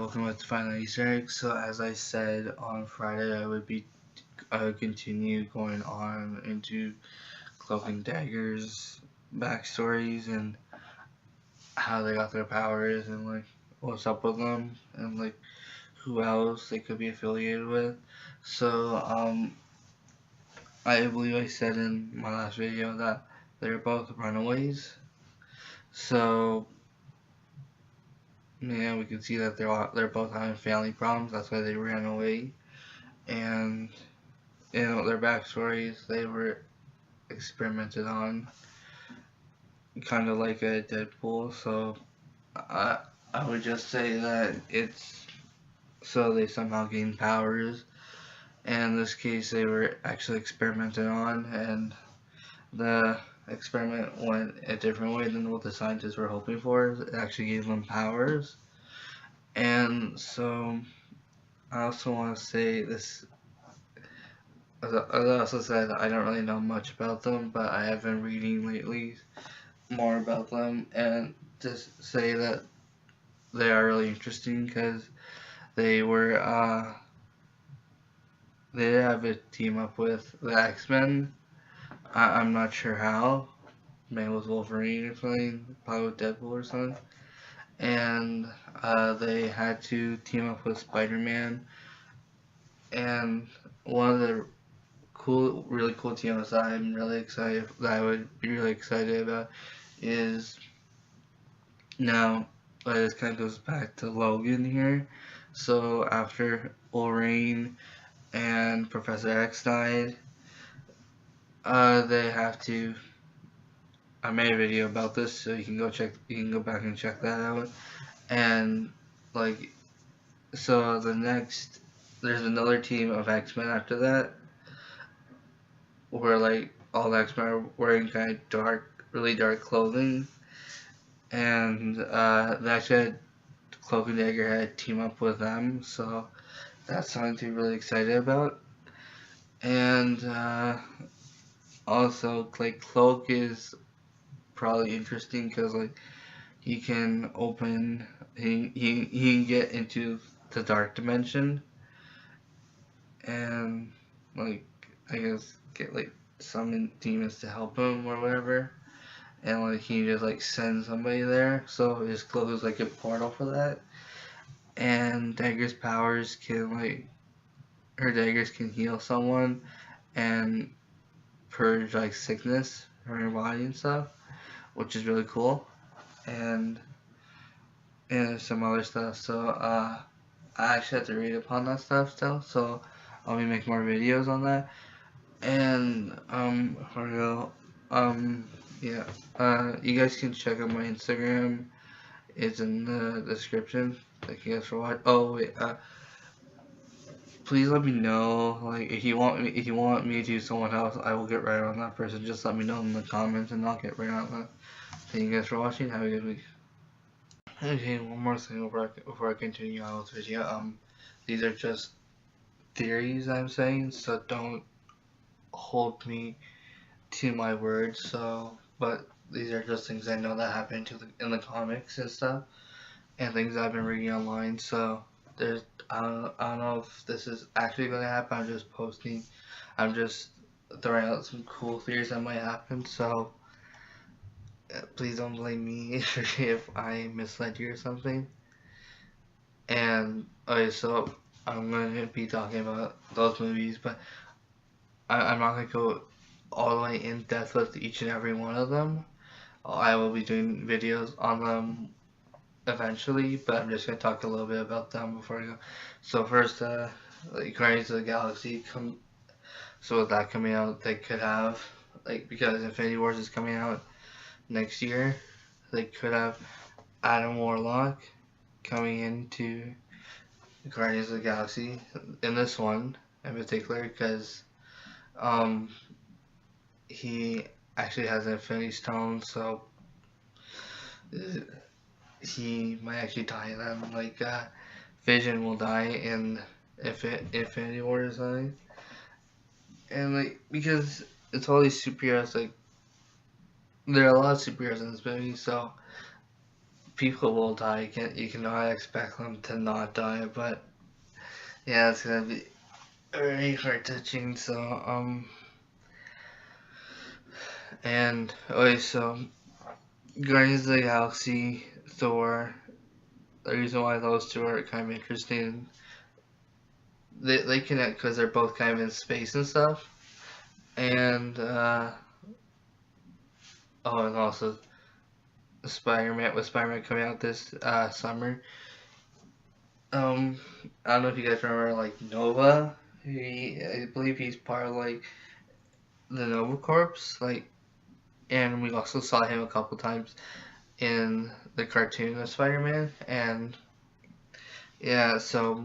welcome back to Final Easter Egg. So as I said on Friday, I would continue going on into Cloak and Dagger's backstories and how they got their powers and like what's up with them and like who else they could be affiliated with. So I believe I said in my last video that they're both runaways. So yeah, we can see that they're both having family problems. That's why they ran away. And their backstories, they were experimented on, kind of like a Deadpool. So I I would just say that it's so they somehow gain powers. And in this case, they were actually experimented on, and the experiment went a different way than what the scientists were hoping for. It actually gave them powers. And so I also want to say this. As I also said, I don't really know much about them, but I have been reading lately more about them, and just say that they are really interesting because they were they did have a team up with the X-Men. I'm not sure how. Maybe it was Wolverine or something, probably with Deadpool or something. And they had to team up with Spider-Man. And one of the really cool teams that I would be really excited about is now. This kind of goes back to Logan here. So after Wolverine and Professor X died, they have to. I made a video about this, so you can go back and check that out. And like, so there's another team of X-Men after that, where like all the X-Men are wearing kind of really dark clothing, and that should Cloak and Dagger had team up with them, so that's something to be really excited about. And also, like Cloak is probably interesting because like he can he can get into the dark dimension and like I guess get like summon demons to help him or whatever, and like he just like send somebody there. So his cloak is like a portal for that. And Dagger's powers can like her daggers can heal someone and purge like sickness from your body and stuff, which is really cool. And some other stuff. So I actually have to read upon that stuff still. So I'll be making more videos on that. And for real, yeah. You guys can check out my Instagram. It's in the description. Thank you guys for watching. Oh wait, please let me know. Like if you want me to do someone else, I will get right on that person. Just let me know in the comments, and I'll get right on that. Thank you guys for watching. Have a good week. Okay, one more thing before I continue on with the video. These are just theories I'm saying, so don't hold me to my word. So, but these are just things I know that happened in the comics and stuff, and things I've been reading online. So I don't know if this is actually going to happen. I'm just throwing out some cool theories that might happen. So please don't blame me if I misled you or something. And okay, so I'm going to be talking about those movies, but I'm not going to go all the way in depth with each and every one of them. I will be doing videos on them eventually, but I'm just going to talk a little bit about them before I go. So first, like Guardians of the Galaxy so with that coming out, they could have, like, because Infinity Wars is coming out next year, they could have Adam Warlock coming into Guardians of the Galaxy in this one in particular, because he actually has an Infinity Stone, so he might actually die in them. Like Vision will die in Infinity War or something, and like because it's all these superheroes, like there are a lot of superheroes in this movie, so people will die. You cannot expect them to not die, but yeah, it's gonna be very heart touching. So and okay, so Guardians of the Galaxy, Thor. The reason why those two are kind of interesting, they connect because they're both kind of in space and stuff, and and also Spider-Man coming out this summer. I don't know if you guys remember like Nova. I believe he's part of like the Nova Corps, like, and we also saw him a couple times in the cartoon of Spider-Man, and yeah, so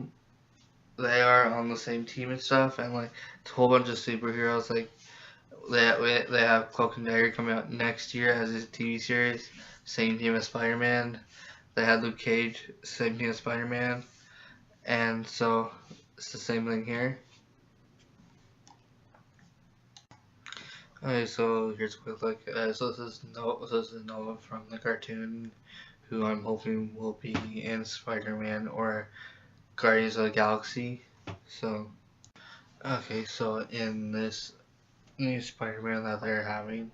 they are on the same team and stuff, and like it's a whole bunch of superheroes. Like they have Cloak and Dagger coming out next year as a TV series, same team as Spider-Man. They had Luke Cage, same team as Spider-Man, and so it's the same thing here. Okay, so here's a quick look. So this is Nova from the cartoon, who I'm hoping will be in Spider-Man or Guardians of the Galaxy. So, okay, so in this new Spider-Man that they're having,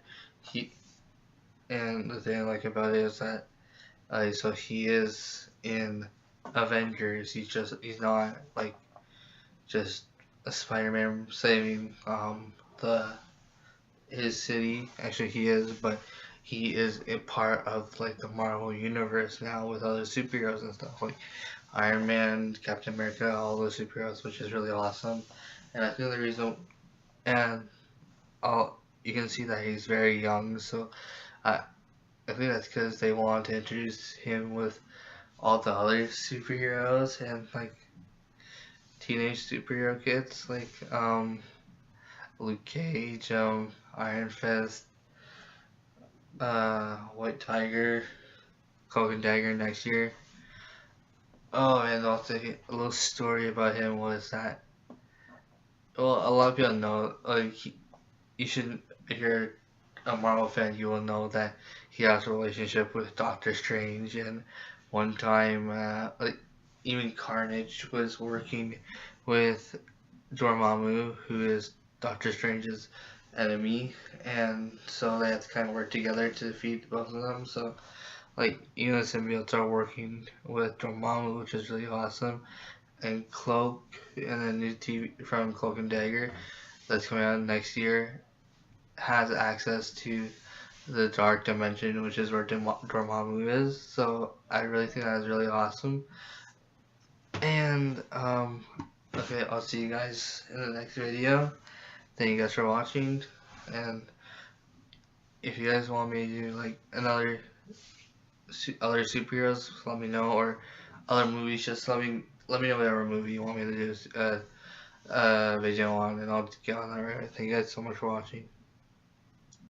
and the thing I like about it is that, so he is in Avengers. He's not like just a Spider-Man saving his city. Actually, he is, but he is a part of like the Marvel universe now with other superheroes and stuff like Iron Man, Captain America, all those superheroes, which is really awesome. And I think the reason, and you can see that he's very young, so I think that's because they want to introduce him with all the other superheroes and like teenage superhero kids like Luke Cage, Iron Fist, White Tiger, Cloak and Dagger next year. Oh, and also a little story about him was that, well, a lot of people know, like, you should, if you're a Marvel fan, you will know that he has a relationship with Doctor Strange, and one time, like, even Carnage was working with Dormammu, who is Doctor Strange's enemy, and so they had to kind of work together to defeat both of them. So, like, even the symbiotes are working with Dormammu, which is really awesome. And Cloak, and the new TV from Cloak and Dagger that's coming out next year, has access to the Dark Dimension, which is where Dormammu is. So I really think that is really awesome. And okay, I'll see you guys in the next video. Thank you guys for watching, and if you guys want me to do like other superheroes, let me know, or other movies, just let me know whatever movie you want me to do video on, and I'll get on that. Right? Thank you guys so much for watching.